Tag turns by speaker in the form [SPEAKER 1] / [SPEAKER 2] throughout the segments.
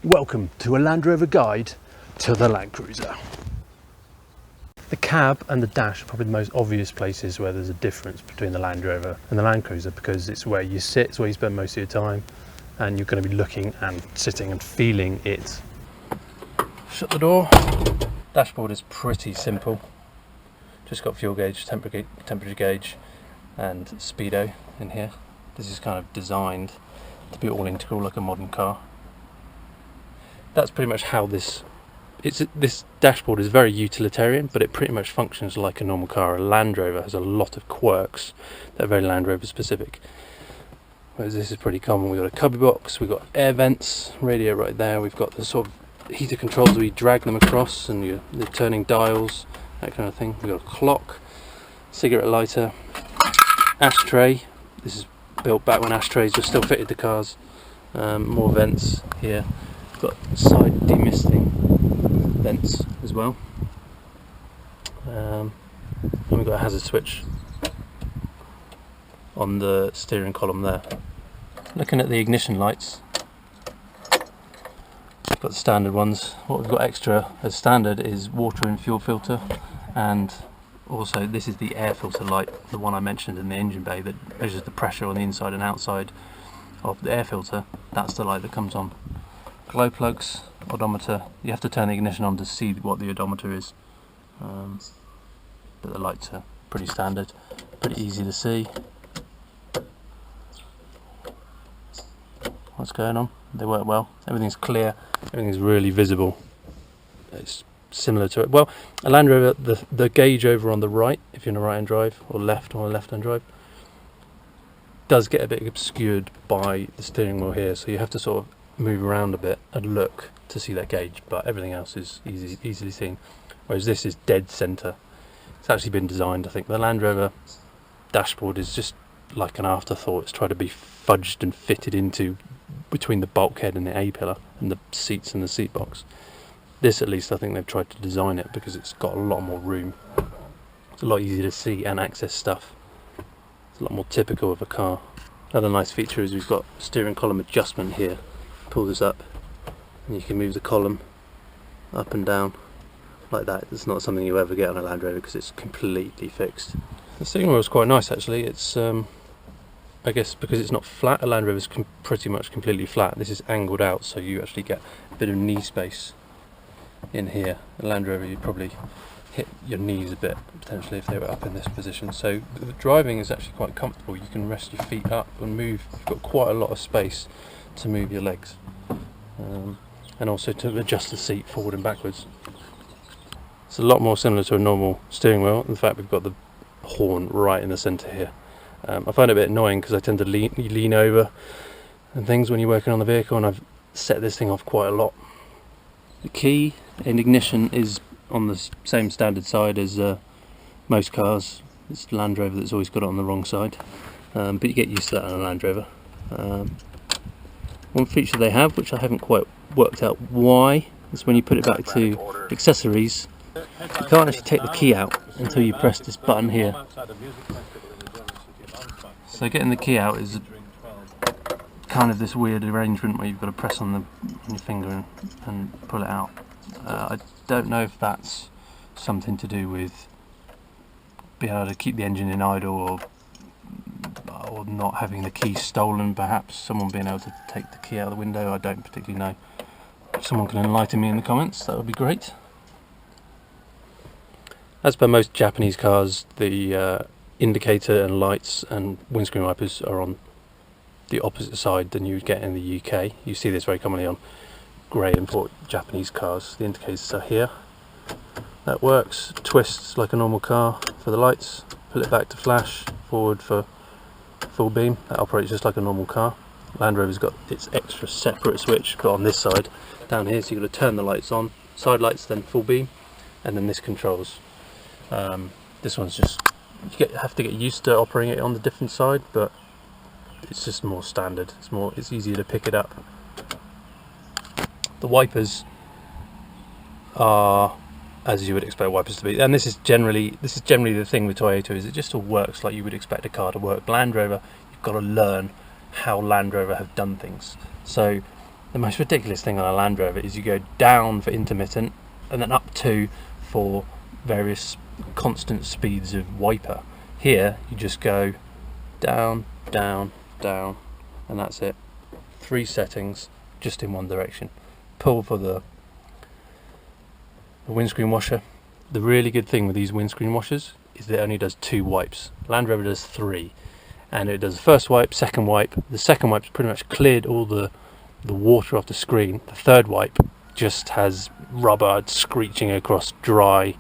[SPEAKER 1] Welcome to a Land Rover guide to the Land Cruiser. The cab and the dash are probably the most obvious places where there's a difference between the Land Rover and the Land Cruiser, because it's where you sit, it's where you spend most of your time, and you're going to be looking and sitting and feeling it. Shut the door. Dashboard is pretty simple. Just got fuel gauge, temperature gauge and speedo in here. This is kind of designed to be all integral like a modern car. That's pretty much how this dashboard is very utilitarian, but it pretty much functions like a normal car. A Land Rover has a lot of quirks that are very Land Rover specific, whereas this is pretty common. We've got a cubby box, we've got air vents, radio right there, we've got the sort of heater controls where you drag them across and the turning dials, that kind of thing. We've got a clock, cigarette lighter, ashtray. This is built back when ashtrays were still fitted to cars. More vents here. We've got side demisting vents as well. And we've got a hazard switch on the steering column there. Looking at the ignition lights, we've got the standard ones. What we've got extra as standard is water and fuel filter, and also this is the air filter light, the one I mentioned in the engine bay that measures the pressure on the inside and outside of the air filter. That's the light that comes on. Glow plugs, odometer. You have to turn the ignition on to see what the odometer is, but the lights are pretty standard, pretty easy to see what's going on. They work well, everything's clear, everything's really visible. It's similar to it. Well, a Land Rover, the gauge over on the right, if you're in a right-hand drive, or left on a left-hand drive, does get a bit obscured by the steering wheel here, so you have to sort of move around a bit and look to see that gauge, but everything else is easily seen, whereas this is dead centre. It's actually been designed, I think. The Land Rover dashboard is just like an afterthought. It's tried to be fudged and fitted into between the bulkhead and the A-pillar and the seats and the seat box. This, at least, I think they've tried to design it because it's got a lot more room. It's a lot easier to see and access stuff. It's a lot more typical of a car. Another nice feature is we've got steering column adjustment here. Pull this up and you can move the column up and down like that. It's not something you ever get on a Land Rover because it's completely fixed. The steering wheel is quite nice actually. It's I guess because it's not flat, a Land Rover is pretty much completely flat. This is angled out, so you actually get a bit of knee space in here. A Land Rover, you'd probably hit your knees a bit potentially if they were up in this position. So the driving is actually quite comfortable. You can rest your feet up and move. You've got quite a lot of space to move your legs, and also to adjust the seat forward and backwards. It's a lot more similar to a normal steering wheel. In fact, we've got the horn right in the centre here. I find it a bit annoying because I tend to lean over and things when you're working on the vehicle, and I've set this thing off quite a lot. The key in ignition is on the same standard side as most cars. It's Land Rover that's always got it on the wrong side, but you get used to that on a Land Rover. One feature they have, which I haven't quite worked out why, is when you put it back to accessories, you can't actually take the key out until you press this button here. So getting the key out is kind of this weird arrangement where you've got to press on your finger and pull it out. I don't know if that's something to do with being able to keep the engine in idle, or not having the key stolen, perhaps someone being able to take the key out of the window. I don't particularly know. If someone can enlighten me in the comments, that would be great. As per most Japanese cars, the indicator and lights and windscreen wipers are on the opposite side than you would get in the UK. You see this very commonly on grey import Japanese cars. The indicators are here. That works. Twists like a normal car for the lights. Pull it back to flash. Forward for full beam. That operates just like a normal car. Land Rover's got its extra separate switch, but on this side down here, so you've got to turn the lights on. Side lights, then full beam, and then this controls. This one's just, you have to get used to operating it on the different side, but it's just more standard. It's easier to pick it up. The wipers are as you would expect wipers to be, and this is generally the thing with Toyota, is it just all works like you would expect a car to work. Land Rover, you've got to learn how Land Rover have done things. So The most ridiculous thing on a Land Rover is you go down for intermittent and then up 2 for various constant speeds of wiper. Here you just go down, down, down, and that's it. 3 settings just in one direction. Pull for the windscreen washer. The really good thing with these windscreen washers is that it only does 2 wipes. Land Rover does 3, and it does the first wipe, second wipe. The second wipe's pretty much cleared all the water off the screen. The third wipe just has rubber screeching across dry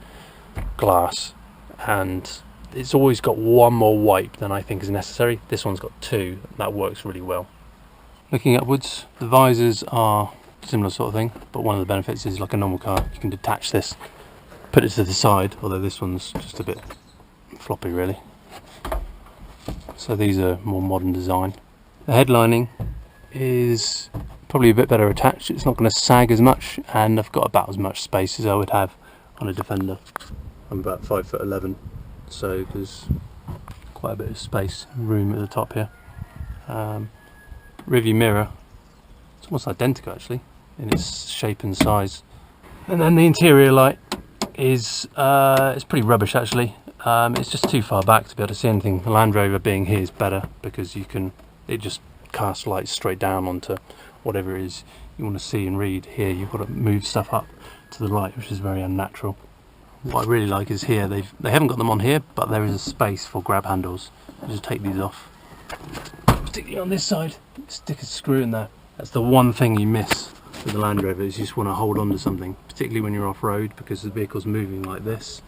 [SPEAKER 1] glass, and it's always got one more wipe than I think is necessary. This one's got 2, and that works really well. Looking upwards, the visors are a similar sort of thing, but one of the benefits is, like a normal car, you can detach this, put it to the side, although this one's just a bit floppy really. So these are more modern design. The headlining is probably a bit better attached. It's not going to sag as much, and I've got about as much space as I would have on a Defender. I'm about 5'11", so there's quite a bit of space, room at the top here. Rearview mirror, it's almost identical actually in its shape and size. And then the interior light is it's pretty rubbish actually. It's just too far back to be able to see anything. The Land Rover being here is better because it just casts light straight down onto whatever it is you want to see and read. Here you've got to move stuff up to the right, which is very unnatural. What I really like is here, they haven't got them on here, but there is a space for grab handles. You just take these off, particularly on this side, stick a screw in there. That's the one thing you miss with the Land Rover, is you just want to hold on to something, particularly when you're off-road, because the vehicle's moving like this.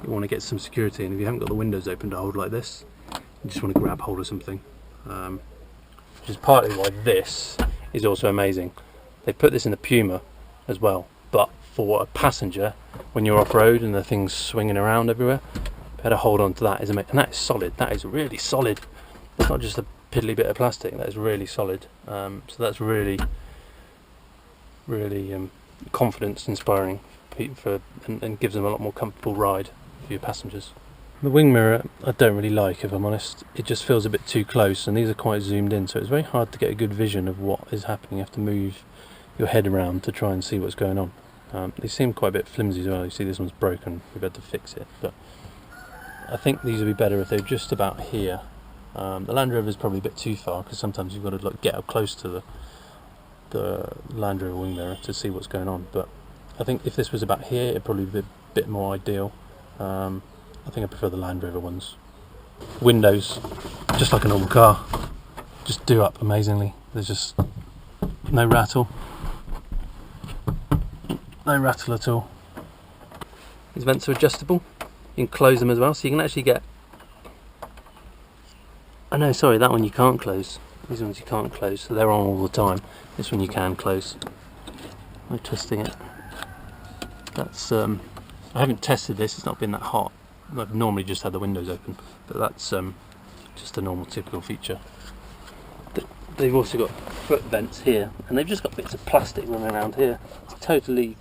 [SPEAKER 1] You want to get some security, and if you haven't got the windows open to hold like this, you just want to grab hold of something. Which is partly why this is also amazing. They put this in the Puma as well, but for a passenger, when you're off-road and the thing's swinging around everywhere, better hold on to that. And that is solid. That is really solid. It's not just a piddly bit of plastic. That is really solid. So that's really confidence inspiring and gives them a lot more comfortable ride for your passengers. The wing mirror I don't really like, if I'm honest. It just feels a bit too close, and these are quite zoomed in, so it's very hard to get a good vision of what is happening. You have to move your head around to try and see what's going on. They seem quite a bit flimsy as well. You see this one's broken, we've had to fix it, but I think these would be better if they're just about here. The Land Rover is probably a bit too far, because sometimes you've got to get up close to the Land Rover wing mirror to see what's going on, but I think if this was about here it'd probably be a bit more ideal. I think I prefer the Land Rover ones. Windows, just like a normal car, just do up amazingly. There's just no rattle. No rattle at all. These vents are adjustable. You can close them as well, so you can actually get... Oh no, sorry, that one you can't close. These ones you can't close, so they're on all the time. This one you can close by twisting it. That's I haven't tested this, it's not been that hot. I've normally just had the windows open, but that's just a normal typical feature. They've also got foot vents here, and they've just got bits of plastic running around here. It's totally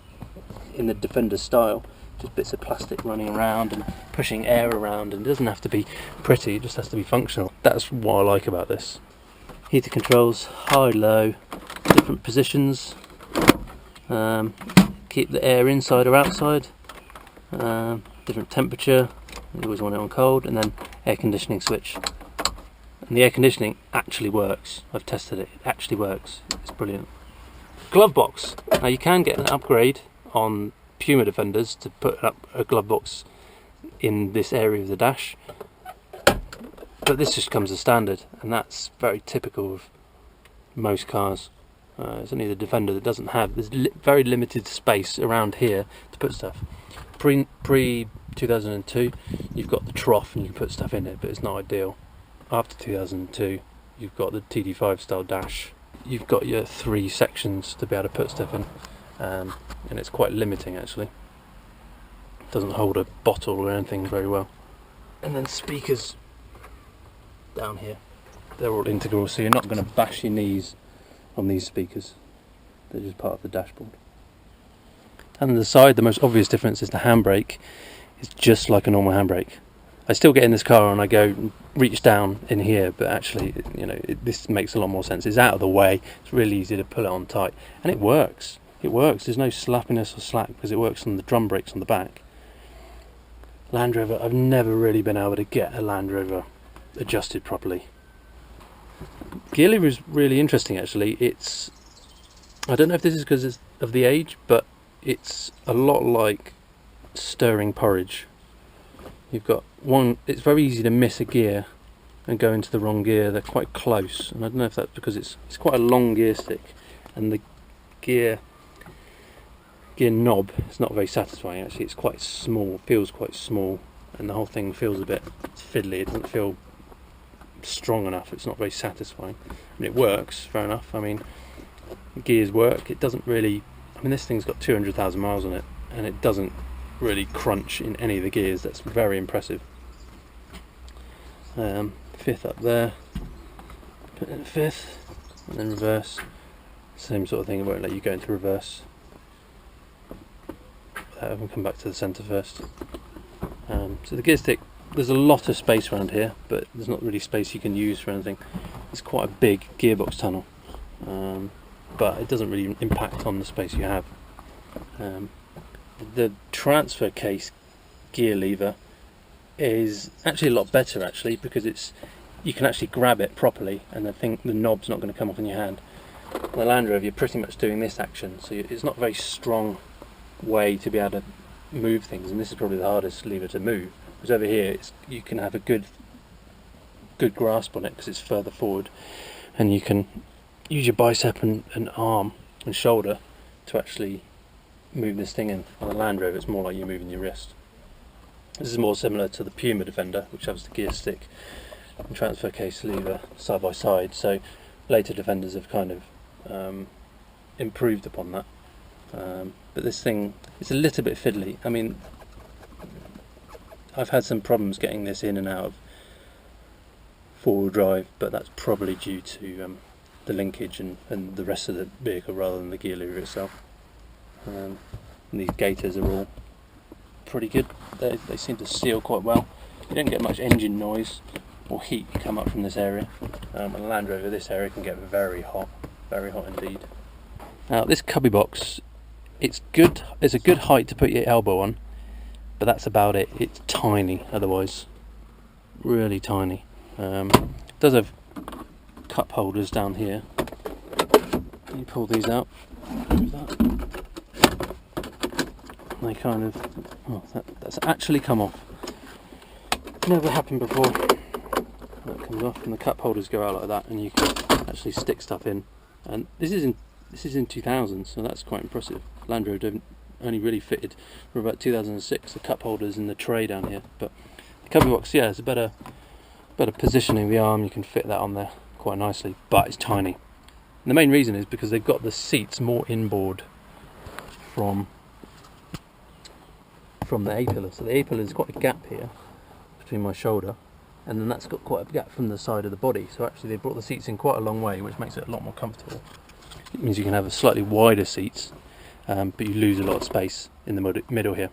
[SPEAKER 1] in the Defender style, just bits of plastic running around and pushing air around, and it doesn't have to be pretty, it just has to be functional. That's what I like about this. Heater controls, high, low, different positions, keep the air inside or outside, different temperature, you always want it on cold, and then air conditioning switch. And the air conditioning actually works. I've tested it, it actually works, it's brilliant. Glovebox, now you can get an upgrade on Puma Defenders to put up a Glovebox in this area of the dash, but this just comes as standard, and that's very typical of most cars. It's only the Defender that doesn't have, there's very limited space around here to put stuff. Pre 2002 you've got the trough and you can put stuff in it, but it's not ideal. After 2002 you've got the TD5 style dash, you've got your 3 sections to be able to put stuff in, and it's quite limiting actually. It doesn't hold a bottle or anything very well. And then speakers down here, they're all integral, so you're not going to bash your knees on these speakers, they're just part of the dashboard. And on the side, the most obvious difference is the handbrake is just like a normal handbrake. I still get in this car and I go reach down in here, but actually, you know, this makes a lot more sense. It's out of the way, it's really easy to pull it on tight, and it works. It works. There's no slappiness or slack because it works on the drum brakes on the back. Land Rover, I've never really been able to get a Land Rover adjusted properly. Gear lever is really interesting actually. It's, I don't know if this is because of the age, but it's a lot like stirring porridge. You've got one, it's very easy to miss a gear and go into the wrong gear. They're quite close, and I don't know if that's because it's quite a long gear stick, and the gear knob is not very satisfying actually. It's quite small, feels quite small, and the whole thing feels a bit fiddly. It doesn't feel strong enough. It's not very satisfying. I mean, it works, fair enough. I mean, gears work. It doesn't really, I mean, this thing's got 200,000 miles on it, and it doesn't really crunch in any of the gears. That's very impressive. Fifth up there, put in a fifth, and then reverse. Same sort of thing, it won't let you go into reverse. We'll come back to the centre first. So the gear stick, there's a lot of space around here, but there's not really space you can use for anything. It's quite a big gearbox tunnel, but it doesn't really impact on the space you have. The transfer case gear lever is actually a lot better actually, because you can actually grab it properly, and the knob's not going to come off in your hand. On the Land Rover, you're pretty much doing this action, so it's not a very strong way to be able to move things, and this is probably the hardest lever to move. Because over here, you can have a good grasp on it because it's further forward, and you can use your bicep and arm and shoulder to actually move this thing in. On the Land Rover, it's more like you're moving your wrist. This is more similar to the Puma Defender, which has the gear stick and transfer case lever side by side. So later Defenders have kind of improved upon that. But this thing is a little bit fiddly. I mean, I've had some problems getting this in and out of four-wheel drive, but that's probably due to the linkage and the rest of the vehicle rather than the gear lever itself. And these gaiters are all pretty good. They seem to seal quite well. You don't get much engine noise or heat come up from this area. On the Land Rover, this area can get very hot indeed. Now this cubby box, it's good. It's a good height to put your elbow on, but that's about it. It's tiny otherwise, really tiny. It does have cup holders down here. You pull these out, move that. They kind of, oh, that's actually come off. Never happened before. That comes off, and the cup holders go out like that, and you can actually stick stuff in. And this is in 2000, so that's quite impressive. Land Rover only really fitted for about 2006. The cup holders and the tray down here, but the cubby box, yeah, it's a better positioning of the arm. You can fit that on there quite nicely, but it's tiny. And the main reason is because they've got the seats more inboard from the A-pillar. So the A-pillar is quite a gap here between my shoulder, and then that's got quite a gap from the side of the body. So actually they brought the seats in quite a long way, which makes it a lot more comfortable. It means you can have a slightly wider seats, but you lose a lot of space in the middle here.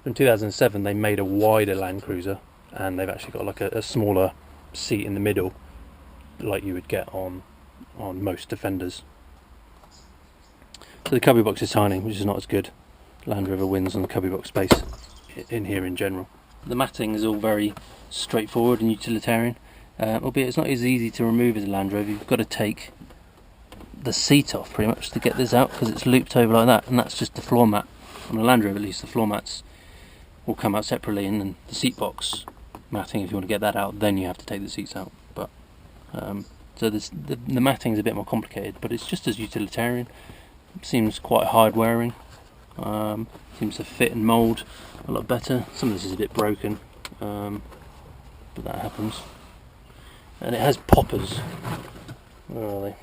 [SPEAKER 1] In 2007 they made a wider Land Cruiser, and they've actually got like a smaller seat in the middle, like you would get on most Defenders. So the cubby box is tiny, which is not as good. Land Rover wins on the cubby box space in here in general. The matting is all very straightforward and utilitarian, albeit it's not as easy to remove as a Land Rover. You've got to take the seat off pretty much to get this out, because it's looped over like that, and that's just the floor mat. On a Land Rover at least, the floor mats will come out separately, and then the seat box matting, if you want to get that out, then you have to take the seats out. But so the matting is a bit more complicated, but it's just as utilitarian. It seems quite hard wearing. Seems to fit and mould a lot better. Some of this is a bit broken, but that happens. And it has poppers. Where are they?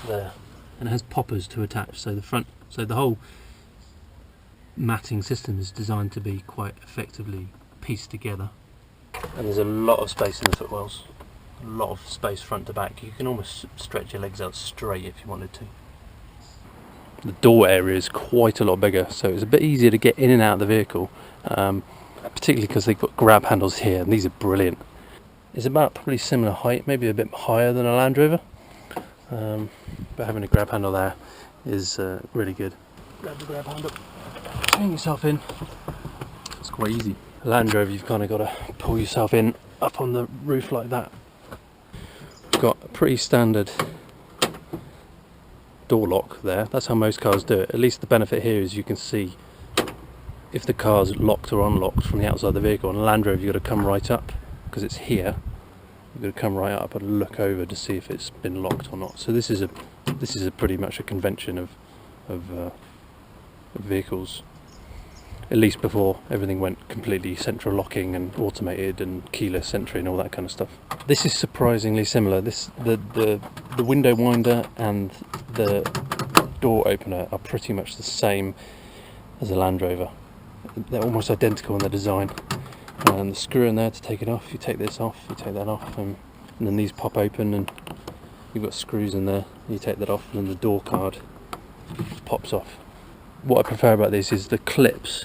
[SPEAKER 1] There. And it has poppers to attach. So the whole matting system is designed to be quite effectively pieced together. And there's a lot of space in the footwells. A lot of space front to back. You can almost stretch your legs out straight if you wanted to. The door area is quite a lot bigger, so it's a bit easier to get in and out of the vehicle. particularly because they've got grab handles here, and these are brilliant. It's about probably similar height, maybe a bit higher than a Land Rover, but having a grab handle there is really good. Grab the grab handle, swing yourself in. It's quite easy. A Land Rover, you've kind of got to pull yourself in up on the roof like that. We've got a pretty standard door lock there. That's how most cars do it. At least the benefit here is you can see if the car's locked or unlocked from the outside of the vehicle. On a Land Rover, you've got to come right up because it's here. You've got to come right up and look over to see if it's been locked or not. So this is a pretty much a convention of vehicles, at least before everything went completely central locking and automated and keyless entry and all that kind of stuff. This is surprisingly similar. The window winder and the door opener are pretty much the same as a Land Rover. They're almost identical in their design. And the screw in there to take it off, you take this off, you take that off, and then these pop open and you've got screws in there, you take that off, and then the door card pops off. What I prefer about this is the clips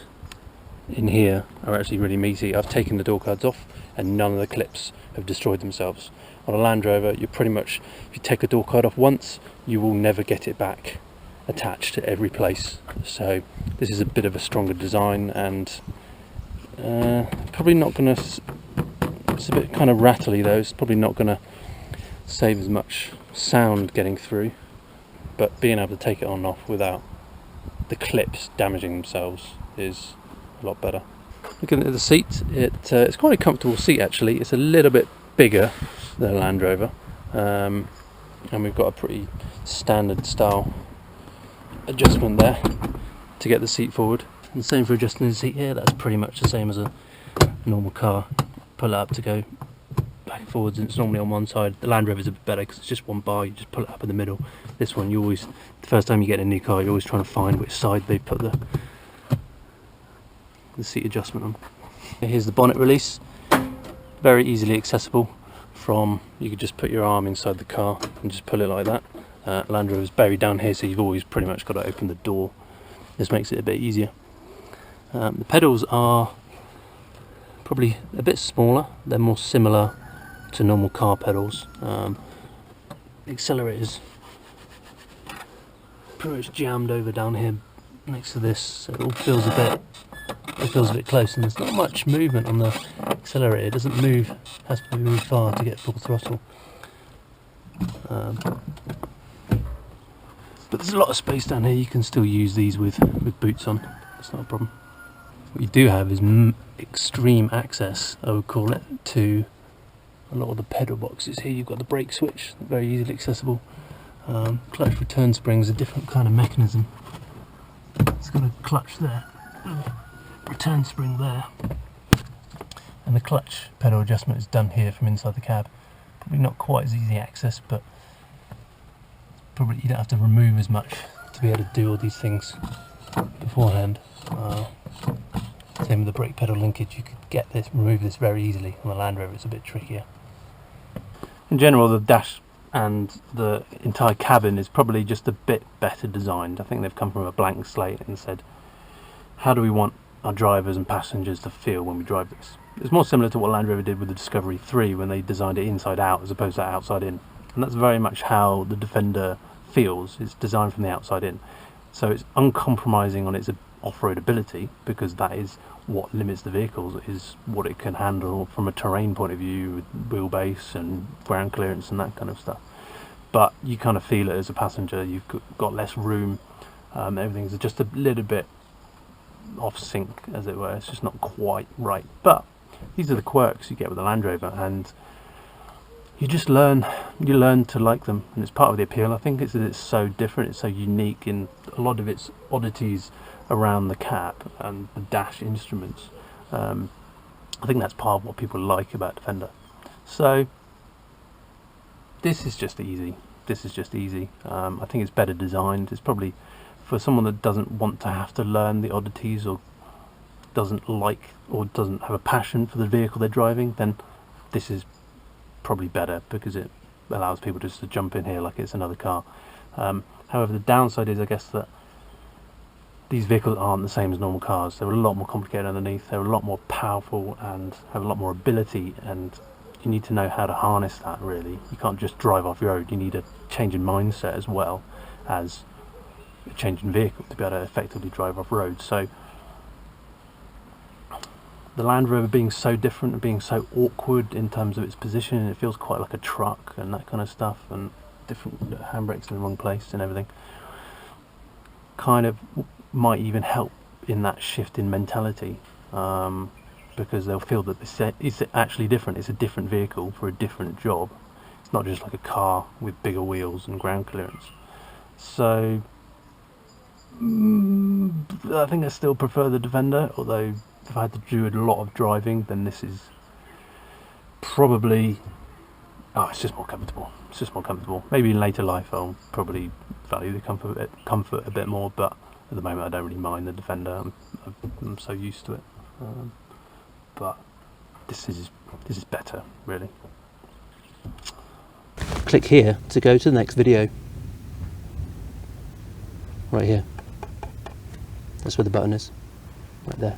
[SPEAKER 1] in here are actually really meaty. I've taken the door cards off and none of the clips have destroyed themselves. On a Land Rover, you pretty much, if you take a door card off once, you will never get it back attached to every place. So this is a bit of a stronger design, and probably not going to, it's a bit kind of rattly though, it's probably not going to save as much sound getting through, but being able to take it on and off without the clips damaging themselves is a lot better. Looking at the seat, it's quite a comfortable seat actually. It's a little bit bigger than a Land Rover, and we've got a pretty standard style adjustment there to get the seat forward. And the same for adjusting the seat here, that's pretty much the same as a normal car. Pull it up to go back and forwards, and it's normally on one side. The Land Rover is a bit better because it's just one bar, you just pull it up in the middle. This one, you always, the first time you get a new car, you're always trying to find which side they put the seat adjustment on. Here's the bonnet release, very easily accessible from, you could just put your arm inside the car and just pull it like that. Land Rover is buried down here, so you've always pretty much got to open the door. This makes it a bit easier. The pedals are probably a bit smaller, they're more similar to normal car pedals. The accelerators pretty much jammed over down here next to this, so it all feels a bit close, and there's not much movement on the accelerator. It doesn't move, it has to be moved far to get full throttle. But there's a lot of space down here. You can still use these with boots on, that's not a problem. What you do have is extreme access, I would call it, to a lot of the pedal boxes here. You've got the brake switch, very easily accessible. Clutch return springs, a different kind of mechanism. It's got a clutch there, return spring there, and the clutch pedal adjustment is done here from inside the cab. Probably not quite as easy access, but probably you don't have to remove as much to be able to do all these things beforehand. Same with the brake pedal linkage, you could get this, remove this very easily. On the Land Rover it's a bit trickier. In general, the dash and the entire cabin is probably just a bit better designed. I think they've come from a blank slate and said, how do we want our drivers and passengers to feel when we drive this? It's more similar to what Land Rover did with the Discovery 3 when they designed it inside out as opposed to outside in. And that's very much how the Defender feels. It's designed from the outside in. So it's uncompromising on its off-road ability, because that is what limits the vehicles, is what it can handle from a terrain point of view, with wheelbase and ground clearance and that kind of stuff. But you kind of feel it as a passenger. You've got less room, everything's just a little bit off sync, as it were. It's just not quite right. But these are the quirks you get with the Land Rover, and you just learn to like them, and it's part of the appeal. I think it's that it's so different, it's so unique in a lot of its oddities around the cab and the dash instruments. I think that's part of what people like about Defender. So this is just easy. I think it's better designed. It's probably for someone that doesn't want to have to learn the oddities, or doesn't like or doesn't have a passion for the vehicle they're driving, then this is probably better, because it allows people just to jump in here like it's another car. However, the downside is, I guess, that these vehicles aren't the same as normal cars. They're a lot more complicated underneath, they're a lot more powerful and have a lot more ability, and you need to know how to harness that, really. You can't just drive off road, you need a change in mindset as well as a change in vehicle to be able to effectively drive off road. So the Land Rover being so different and being so awkward in terms of its position, it feels quite like a truck and that kind of stuff, and different handbrakes in the wrong place and everything, kind of might even help in that shift in mentality, because they'll feel that it's actually different. It's a different vehicle for a different job. It's not just like a car with bigger wheels and ground clearance. So I think I still prefer the Defender, although if I had to do a lot of driving, then this is probably, it's just more comfortable. It's just more comfortable. Maybe in later life I'll probably value the comfort a bit more, but at the moment I don't really mind the Defender. I'm so used to it. But this is better, really.
[SPEAKER 2] Click here to go to the next video. Right here. That's where the button is. Right there.